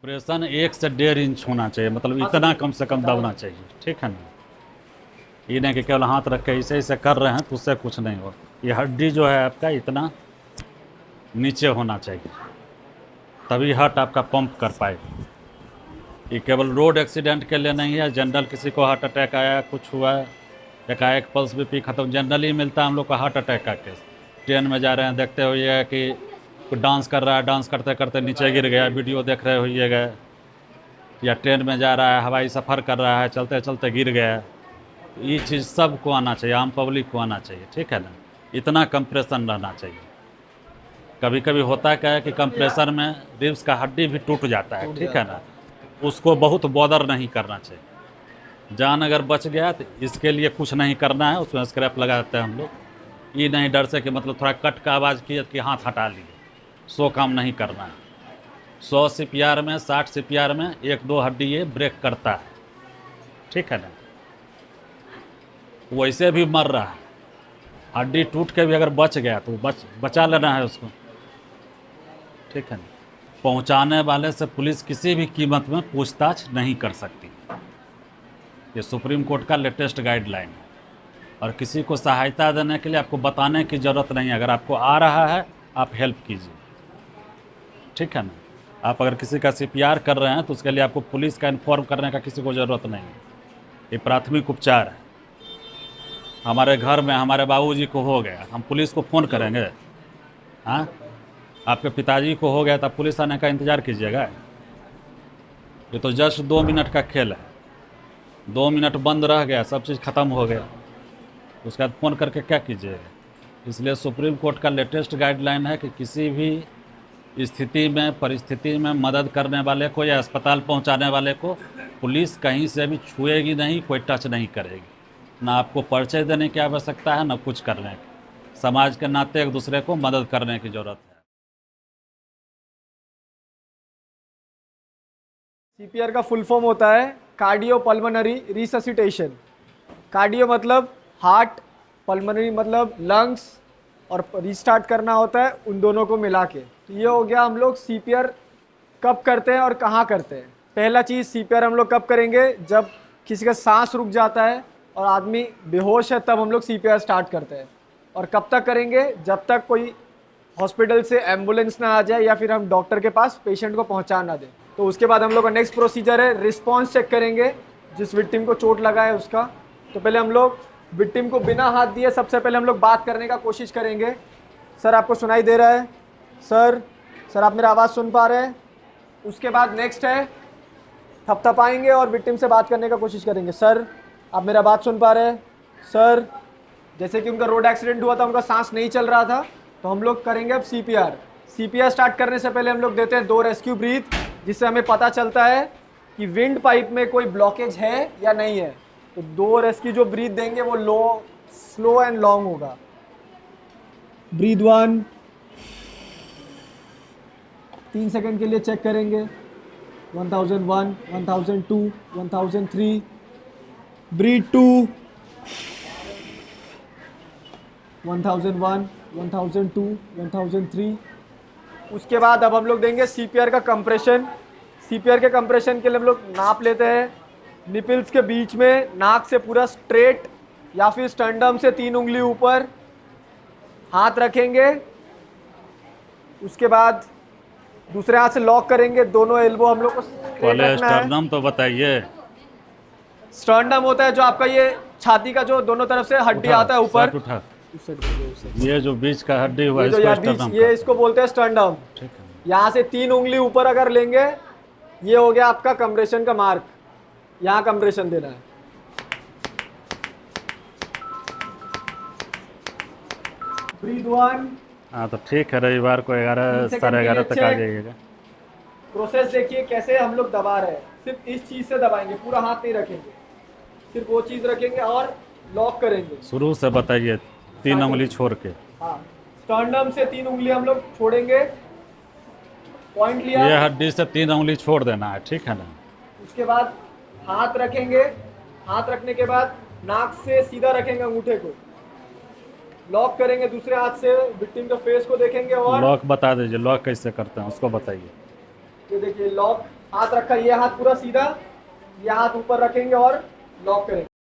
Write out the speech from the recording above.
Compression 1 से 1.5 inch होना चाहिए, मतलब इतना कम से कम दबना चाहिए, ठीक है ना। ये नहीं कि केवल हाथ रख के ऐसे ऐसे कर रहे हैं तो उससे कुछ नहीं हो। ये हड्डी जो है आपका इतना नीचे होना चाहिए, तभी हार्ट आपका पंप कर पाएगा। ये केवल रोड एक्सीडेंट के लिए नहीं है, जनरल किसी को हार्ट अटैक आया, कुछ हुआ, एकाएक पल्स बीपी खत्म, जनरली मिलता है हम लोग को हार्ट अटैक का केस। ट्रेन में जा रहे हैं, देखते होइएगा कि कोई डांस कर रहा है, डांस करते करते नीचे गिर गया, वीडियो देख रहे होइएगा। या ट्रेन में जा रहा है, हवाई सफ़र कर रहा है, चलते चलते गिर गया। ये चीज़ सबको आना चाहिए, आम पब्लिक को आना चाहिए, ठीक है ना। इतना कंप्रेशन रहना चाहिए। कभी कभी होता क्या है कि कंप्रेशन में रिब्स का हड्डी भी टूट जाता है, ठीक है ना। उसको बहुत बॉदर नहीं करना चाहिए। जान अगर बच गया तो इसके लिए कुछ नहीं करना है, उसमें स्क्रैप लगा देते हैं हम लोग। ये नहीं डर से कि मतलब थोड़ा कट का आवाज़ किया कि हाथ हटा लिए, सो काम नहीं करना है। 100 CPR में 60 CPR में 1-2 हड्डी ये ब्रेक करता है, ठीक है ना। वैसे भी मर रहा है, हड्डी टूट के भी अगर बच गया तो बचा लेना है उसको, ठीक है ना। पहुंचाने वाले से पुलिस किसी भी कीमत में पूछताछ नहीं कर सकती। ये सुप्रीम कोर्ट का लेटेस्ट गाइडलाइन है। और किसी को सहायता देने के लिए आपको बताने की ज़रूरत नहीं है। अगर आपको आ रहा है आप हेल्प कीजिए, ठीक है ना। आप अगर किसी का CPR कर रहे हैं तो उसके लिए आपको पुलिस का इन्फॉर्म करने का किसी को ज़रूरत नहीं है। ये प्राथमिक उपचार है। हमारे घर में हमारे बाबूजी को हो गया, हम पुलिस को फ़ोन करेंगे? हाँ, आपके पिताजी को हो गया तो पुलिस आने का इंतज़ार कीजिएगा? ये तो जस्ट 2 मिनट का खेल है। 2 मिनट बंद रह गया, सब चीज़ ख़त्म हो गया, उसके बाद फ़ोन करके क्या कीजिएगा। इसलिए सुप्रीम कोर्ट का लेटेस्ट गाइडलाइन है कि किसी भी स्थिति में, परिस्थिति में मदद करने वाले को या अस्पताल पहुंचाने वाले को पुलिस कहीं से भी छुएगी नहीं, कोई टच नहीं करेगी। ना आपको परिचय देने की आवश्यकता है, ना कुछ करने की। समाज के नाते एक दूसरे को मदद करने की ज़रूरत है। सीपीआर का फुल फॉर्म होता है कार्डियो पल्मोनरी रिससिटेशन। कार्डियो मतलब हार्ट, पल्मोनरी मतलब लंग्स, और रीस्टार्ट करना होता है उन दोनों को मिला के। तो ये हो गया हम लोग सीपीआर कब करते हैं और कहाँ करते हैं। पहला चीज़, सीपीआर हम लोग कब करेंगे? जब किसी का सांस रुक जाता है और आदमी बेहोश है, तब हम लोग सीपीआर स्टार्ट करते हैं। और कब तक करेंगे? जब तक कोई हॉस्पिटल से एम्बुलेंस ना आ जाए या फिर हम डॉक्टर के पास पेशेंट को पहुंचा ना दें। तो उसके बाद हम लोग का नेक्स्ट प्रोसीजर है रिस्पांस चेक करेंगे, जिस विक्टिम को चोट लगा है उसका। तो पहले हम लोग विक्टिम को बिना हाथ दिए सबसे पहले हम लोग बात करने का कोशिश करेंगे। सर, आपको सुनाई दे रहा है? सर आप मेरा आवाज़ सुन पा रहे हैं? उसके बाद नेक्स्ट है थपथपाएंगे और विक्टिम से बात करने का कोशिश करेंगे। सर, आप मेरा बात सुन पा रहे हैं? सर, जैसे कि उनका रोड एक्सीडेंट हुआ था, उनका सांस नहीं चल रहा था, तो हम लोग करेंगे अब सीपीआर। सीपीआर स्टार्ट करने से पहले हम लोग देते हैं 2 रेस्क्यू ब्रीथ, जिससे हमें पता चलता है कि विंड पाइप में कोई ब्लॉकेज है या नहीं है। तो 2 रेस्क्यू जो ब्रीथ देंगे वो स्लो एंड लॉन्ग होगा। ब्रीथ 1, 3 सेकंड के लिए चेक करेंगे। 1001, 1002, 1003। ब्रीथ 2, 1001, 1002, 1003। उसके बाद अब हम लोग देंगे सीपीआर का कंप्रेशन। सीपीआर के कंप्रेशन के लिए हम लोग नाप लेते हैं निपल्स के बीच में, नाक से पूरा स्ट्रेट या फिर स्टर्नम से 3 उंगली ऊपर हाथ रखेंगे। उसके बाद दूसरे हाथ से लॉक करेंगे, दोनों एल्बो हम लोग को स्ट्रेट पहले रखना है। स्टर्नम तो बताइए। स्टर्नम होता है जो आपका ये छाती का जो दोनों तरफ से हड्डी आता है ऊपर। शर्ट उठा। ये जो बीच का हड्डी हुआ ये जो इसको यहाँ स्टर्नम बीच, ये इसको बोलते हैं स्टर्नम। ठीक है। यहाँ से 3 उंगली ऊपर अगर लेंगे, ये हो गया आपका कंप्रेशन का मार्क। यहाँ कंप्रेशन देना है। ब्रीथ 1। हाँ तो ठीक है, रविवार को 11 साढ़े 11 तक आ जाइएगा। प्रोसेस देखिए कैसे हम लोग दबा रहे हैं। सिर्फ इस चीज से दबाएंगे, पूरा हाथ नहीं रखेंगे, सिर्फ वो चीज रखेंगे और लॉक करेंगे। शुरू से बताइए, 3 उंगली छोड़ के। हाँ, स्टर्नम से 3 उंगली हम लोग छोड़ेंगे। पॉइंट लिया, ये हड्डी से 3 उंगली छोड़ देना है, ठीक है ना। उसके बाद हाथ रखेंगे। हाथ रखने के बाद नाक से सीधा रखेंगे अंगूठे को, लॉक करेंगे दूसरे हाथ से, विक्टिम के फेस को देखेंगे और लॉक बता दीजिए, लॉक कैसे करते हैं उसको बताइए। ये देखिए लॉक हाथ रखा, ये हाथ पूरा सीधा, ये हाथ ऊपर रखेंगे और लॉक करेंगे।